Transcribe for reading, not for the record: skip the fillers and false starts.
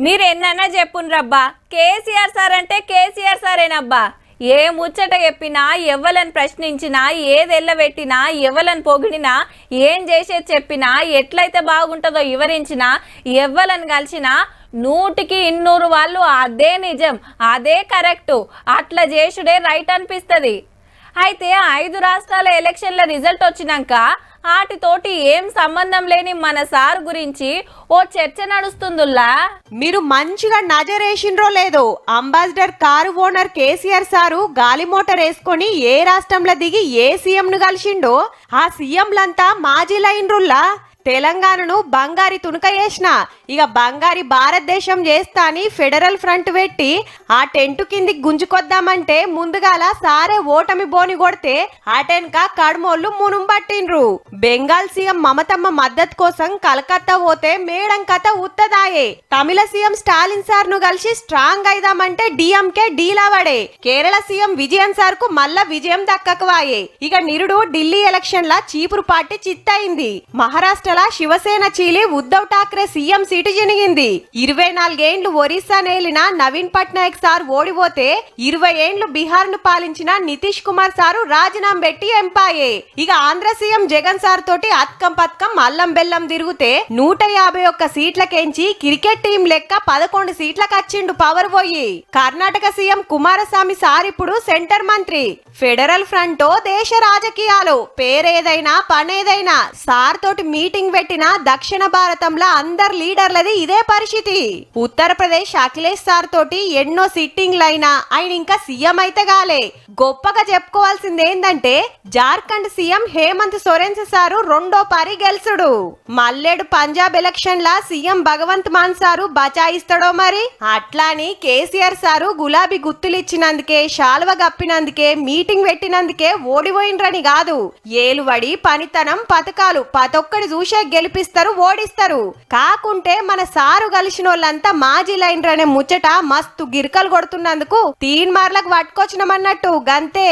మీరు ఎన్నన్నా చెప్పుండ్రబ్బా, కేసీఆర్ సార్ అంటే కేసీఆర్ సారేనబ్బా. ఏ ముచ్చట చెప్పినా, ఎవ్వలని ప్రశ్నించినా, ఏదెల్లబెట్టినా, ఎవ్వలని పొగిడినా, ఏం చేసేది చెప్పినా, ఎట్లయితే బాగుంటుందో వివరించినా, ఎవ్వలని కలిసినా 100కి 200 వాళ్ళు అదే నిజం, అదే కరెక్టు, అట్లా చేసుడే రైట్ అనిపిస్తుంది. అయితే 5 రాష్ట్రాల ఎలక్షన్ల రిజల్ట్ వచ్చినాక వాటితోటి ఏం సంబంధం లేని మన సార్ గురించి ఓ చర్చ నడుస్తుందిలా. మీరు మంచిగా నజరేసిండ్రో లేదో, ambassador car owner KCR sir గాలి మోటార్ వేసుకొని ఏ రాష్ట్రంలో దిగి ఏ సీఎం ను కలిసిండో ఆ సీఎంలంతా మాజీలైన్రుల్లా. తెలంగాణను బంగారి తునక చేసిన ఇక బంగారి భారతదేశం చేస్తా అని ఫెడరల్ ఫ్రంట్ పెట్టి ఆ టెంటు కిందికి గుంజుకొద్దామంటే ముందుగాల సారే ఓటమి బోని కొడితే ఆటెన్క కడమోళ్ళు మునుం పట్టిండ్రు. బెంగాల్ సీఎం మమతమ్మ మద్దతు కోసం కలకత్తా పోతే మేడం కథ ఉత్తదాయే. తమిళ సీఎం స్టాలిన్ సార్ ను కలిసి స్ట్రాంగ్ అయిదామంటే డిఎంకే డీలావడే. కేరళ సీఎం విజయన్ సార్ కు మళ్ళా విజయం దక్కకవాయే. ఇక నిరుడు ఢిల్లీ ఎలక్షన్ లా చీపురు పార్టీ చిత్తయింది. మహారాష్ట్ర శివసేన చీలి ఉద్ధవ్ ఠాక్రే సీఎం సీటు జినిగింది. 24 ఏండ్లు ఒరిస్సా నేలిన నవీన్ పట్నాయక్ సార్ ఓడిపోతే 20 ఏండ్లు బీహార్ ను పాలించిన నితీష్ కుమార్ సారు రాజీనామా పెట్టి ఎంపాయే. ఇక ఆంధ్ర సీఎం జగన్ సార్ తోటి అత్కం పత్కం అల్లం బెల్లం తిరిగితే 151 సీట్లకెంచి క్రికెట్ టీం లెక్క 11 సీట్లకు వచ్చిండు పవర్ పోయి. కర్ణాటక సీఎం కుమారస్వామి సార్ ఇప్పుడు సెంటర్ మంత్రి. ఫెడరల్ ఫ్రంట్ దేశ రాజకీయాలు పేరేదైనా పనేదైనా సార్ తోటి మీటింగ్ పెట్టిన దక్షిణ భారతంలో అందరు లీడర్లది ఇదే పరిస్థితి. ఉత్తరప్రదేశ్ అఖిలేష్ సార్ తోటి ఎన్నో సిట్టింగ్లైనా ఆయన ఇంకా సీఎం అయితే గాలే. గొప్పగా చెప్పుకోవాల్సింది ఏందంటే జార్ఖండ్ సీఎం హేమంత్ సోరెన్ సారు 2వ పారి గెలుసుడు. మల్లేడు పంజాబ్ ఎలక్షన్ లా సీఎం భగవంత్ మాన్ సారు బచాయిస్తాడో మరి. అట్లాని కేసీఆర్ సారు గులాబీ గుర్తులిచ్చినందుకే, శాలువ గప్పినందుకే, మీటింగ్ పెట్టినందుకే ఓడిపోయినరని కాదు. ఏలువడి పనితనం పథకాలు పతొక్కడి చూసే గెలిపిస్తారు, ఓడిస్తారు. కాకుంటే మన సారు కలిసిన వాళ్ళంతా మాజీలైనరనే ముచ్చట మస్తు గిరికలు కొడుతున్నందుకు తీన్మార్లకు పట్టుకొచ్చినామన్నట్టు గంతే.